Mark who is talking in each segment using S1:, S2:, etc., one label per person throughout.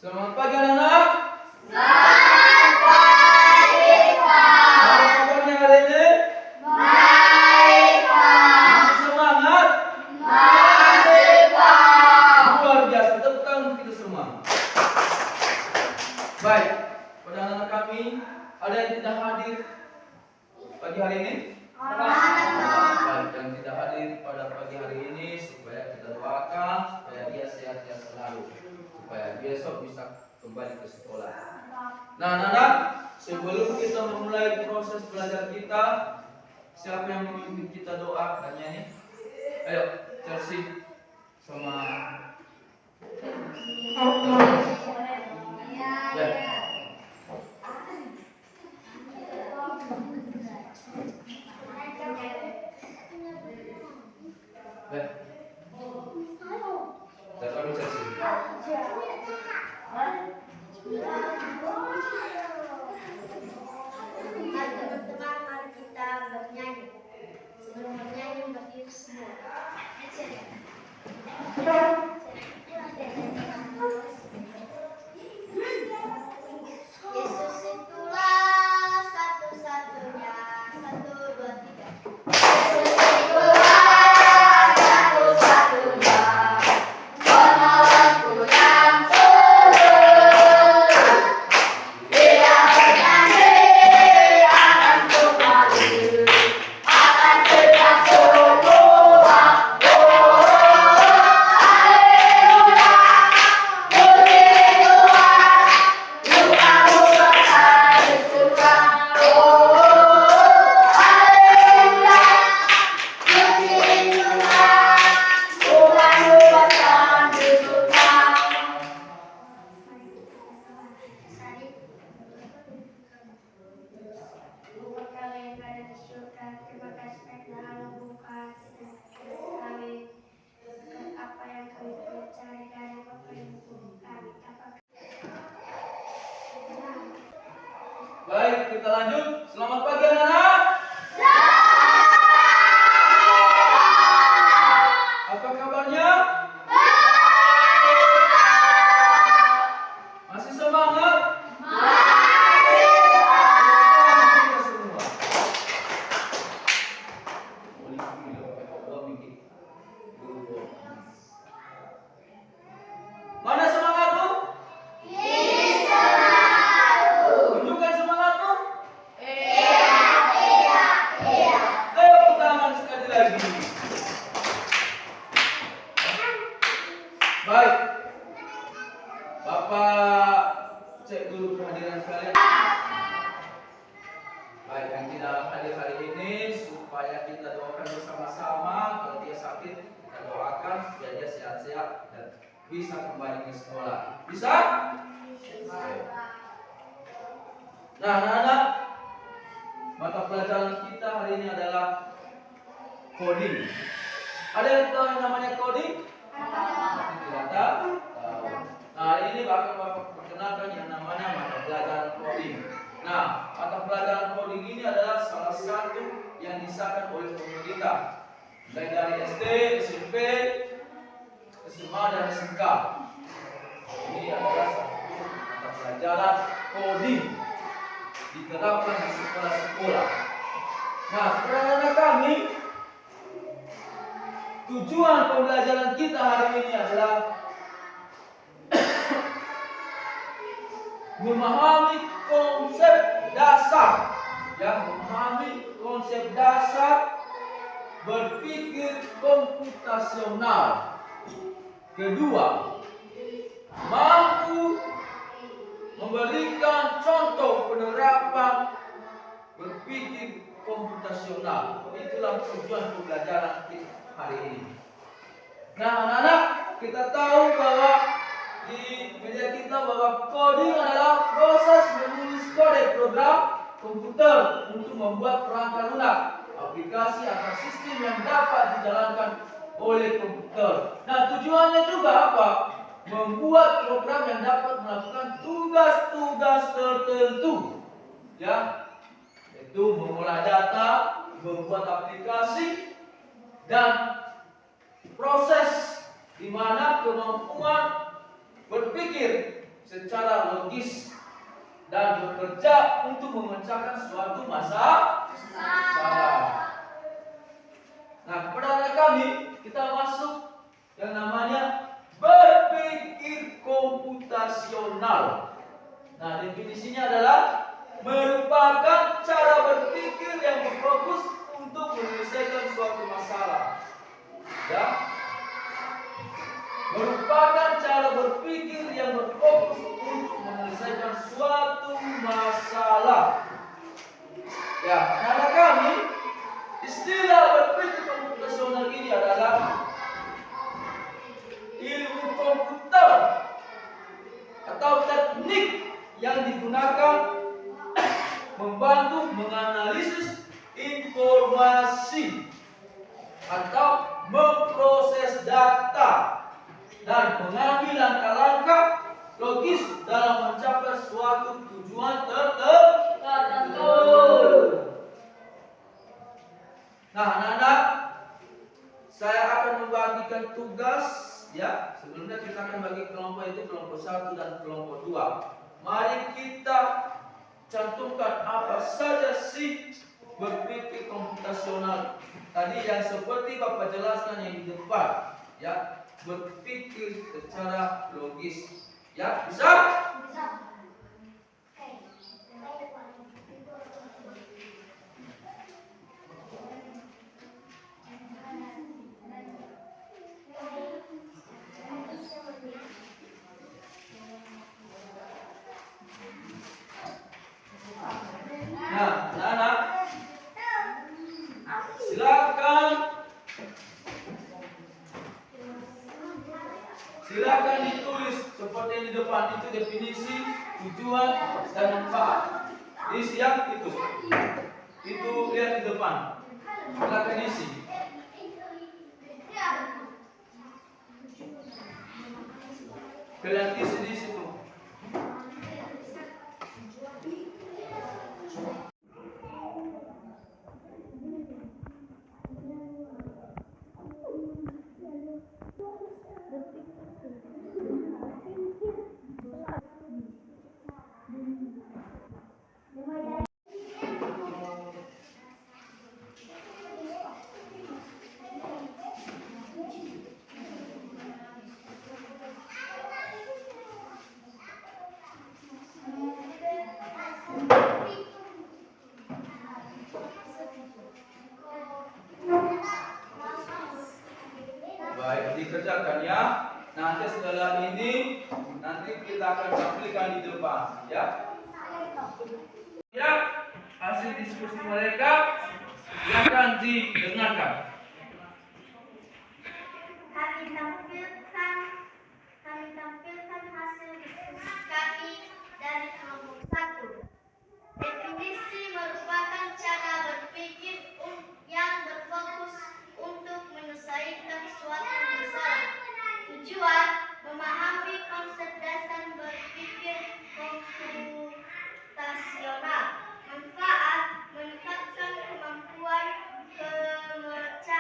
S1: Selamat pagi anak-anak.
S2: Selamat pagi, Pak.
S1: Apa kabarnya hari ini?
S2: Baik, Pak.
S1: Masih semangat?
S2: Masih, Pak.
S1: Luar biasa. Tepuk tangan untuk kita semua. Baik, pada anak-anak kami ada yang tidak hadir pagi hari ini? Baik, yang tidak hadir pada pagi hari ini supaya kita doakan supaya dia sehat-sehat selalu, supaya besok bisa kembali ke sekolah. Nah, anak-anak, sebelum kita memulai proses belajar kita, siapa yang memimpin kita doa dan nyanyi? Ayo, Chelsea sama ya. Baik. Datang Chelsea.
S2: Teman-teman, mari kita bernyanyi. Sebelum bernyanyi, berdiri semua. Yesus itulah satu-satunya. 1, 2, 3. Yesus itulah satu-satunya. Penolongku yang tulus. Dia berjanji akan kembali, akan tetap sungguh waktu. Haleluya, puji Tuhan, lukamu bakal dibuka. Haleluya, puji Tuhan, lukamu bakal dibuka. Bapa kami yang ada di surga, terima kasih telah membuka kami apa yang kami percaya dari Bapa yang kami dapat.
S1: Baik, kita lanjut. Selamat pagi anak-anak. Apa kabarnya? Masih semangat? Kita semua. Mana semangatmu? Tunjukkan semangatmu. Tepuk tangan sekali lagi. Baik. Bapak cek dulu kehadiran kalian. Baik, yang tidak hadir hari ini supaya kita doakan bersama-sama. Kalau dia sakit, kita doakan supaya dia sehat-sehat dan bisa kembali ke sekolah. Bisa? Nah, anak-anak, mata pelajaran kita hari ini adalah coding. Ada yang tahu yang namanya coding? Masih tidak tahu? Tahu. Nah, hari ini Bapak perkenalkan yang namanya mata pelajaran coding. Nah, mata pelajaran coding ini adalah salah satu yang disahkan oleh pemerintah. Mulai dari SD, SMP, SMA, dan SMK. Ini adalah satu mata pelajaran coding diterapkan di sekolah-sekolah. Nah, anak-anak kami, tujuan pembelajaran kita hari ini adalah memahami konsep dasar, memahami konsep dasar berpikir komputasional. Kedua, mampu memberikan contoh penerapan berpikir komputasional. Itulah tujuan pembelajaran kita hari ini. Nah, anak-anak, kita tahu bahwa di media kita bahwa coding adalah proses menulis kode program komputer untuk membuat perangkat lunak, aplikasi atau sistem yang dapat dijalankan oleh komputer. Nah, tujuannya juga apa? Membuat program yang dapat melakukan tugas-tugas tertentu, yaitu mengolah data, membuat aplikasi, dan proses di mana kemampuan berpikir secara logis dan bekerja untuk memecahkan suatu masalah. Nah, kepada anak kami, kita masuk yang namanya berpikir komputasional. Nah, definisinya adalah merupakan cara berpikir yang berfokus untuk menyelesaikan suatu masalah. Ya, merupakan cara berpikir yang berfokus untuk menyelesaikan suatu masalah. Ya, anak kami, istilah berpikir komputasional ini adalah ilmu komputer atau teknik yang digunakan membantu menganalisis informasi atau memproses data dan mengambil langkah-langkah logis dalam mencapai suatu tujuan tertentu. Nah, anak-anak, saya akan membagikan tugas ya. Sebelumnya kita akan bagi kelompok itu kelompok 1 dan kelompok 2. Mari kita cantumkan apa saja sih berpikir komputasional. Tadi yang seperti Bapak jelaskan yang di depan, ya, berpikir secara logis. Ya, bisa? Nah, anak-anak, silakan ditulis seperti di depan itu definisi, tujuan, dan manfaat. Isi yang itu lihat di depan. Silakan isi. Kalian isi di situ. Baik, dikerjakan ya. Nanti setelah ini kita akan tampilkan di depan, ya. Ya, hasil diskusi mereka akan didengarkan.
S2: Kami tampilkan hasil diskusi kami dari kelompok 1. Definisi merupakan cara berpikir yang berfokus untuk menyelesaikan suatu masalah. Tujuan memahami konsep dasar berpikir komputasional. Manfaat meningkatkan kemampuan pemecah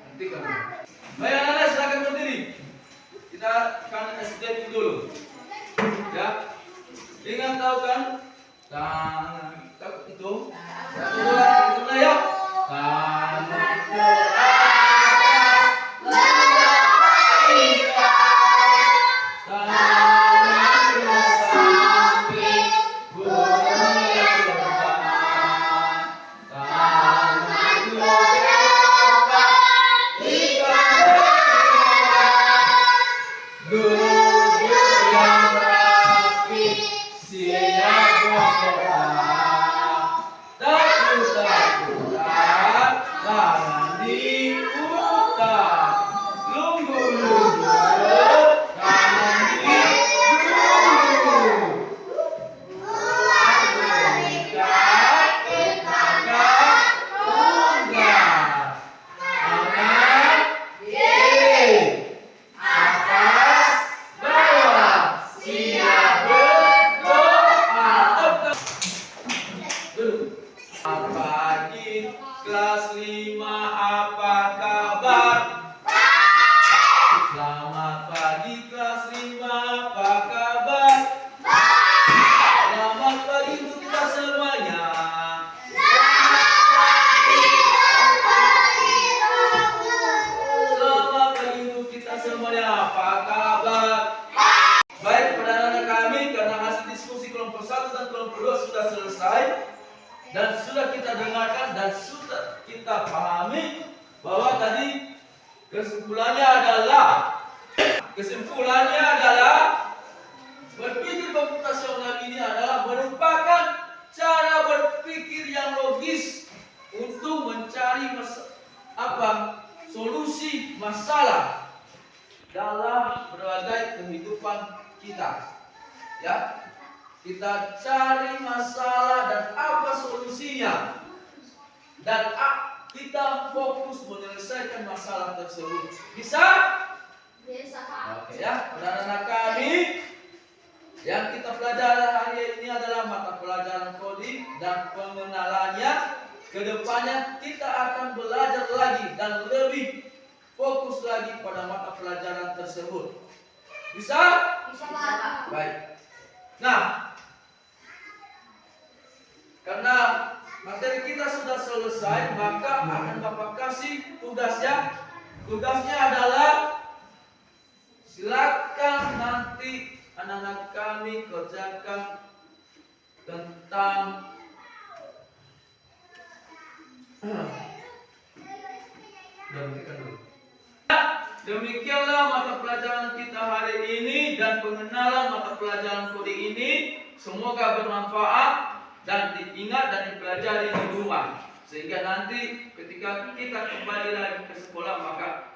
S1: Nanti kamu. Baik anak-anak silakan berdiri. Kita akan SDM dulu. Ya. Ingat tahu kan? Tangan itu. Satu dua tiga ya. Tangan ke atas. Tangan ke samping. Boleh terbang. Tangan ke depan. Duduk yang rapi, siap berdoa. Takut-takutan, tangan diputar. Lunggu-lunggu, tangan dilunggu. Berikan tindakan unggah. Kanan, kiri. Atas, bawah, siap berdoa. Duduk. Pagi kelas 5 apa kabar? Selamat pagi kelas 5 apa kabar? Selamat pagi untuk kita semuanya. Selamat pagi untuk kita semuanya. Apa kabar? Baik, kepada anak-anak kami, karena hasil diskusi kelompok 1 dan kelompok 2 sudah selesai dan sudah kita dengarkan dan sudah kita pahami bahwa tadi kesimpulannya adalah berpikir komputasional ini adalah merupakan cara berpikir yang logis untuk mencari solusi masalah dalam berbagai kehidupan kita. Ya, kita cari masalah dan apa solusinya, dan kita fokus menyelesaikan masalah tersebut. Bisa?
S2: Bisa.
S1: Oke ya, anak-anak kami, yang kita pelajari hari ini adalah mata pelajaran coding dan pengenalannya. Kedepannya kita akan belajar lagi dan lebih fokus lagi pada mata pelajaran tersebut. Bisa?
S2: Bisa, Pak.
S1: Baik. Nah, karena materi kita sudah selesai, maka akan Bapak kasih tugasnya. Tugasnya adalah silakan nanti anak-anak kami kerjakan tentang demikianlah mata pelajaran kita hari ini dan pengenalan mata pelajaran coding ini. Semoga bermanfaat dan diingat dan dipelajari di rumah, sehingga nanti ketika kita kembali lagi ke sekolah, maka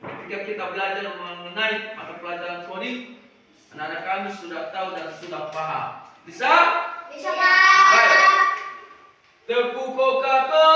S1: ketika kita belajar mengenai mata pelajaran coding, anak-anak kami sudah tahu dan sudah paham. Bisa?
S2: Bisa, Pak.
S1: Baik. Tepuk Coca-Cola.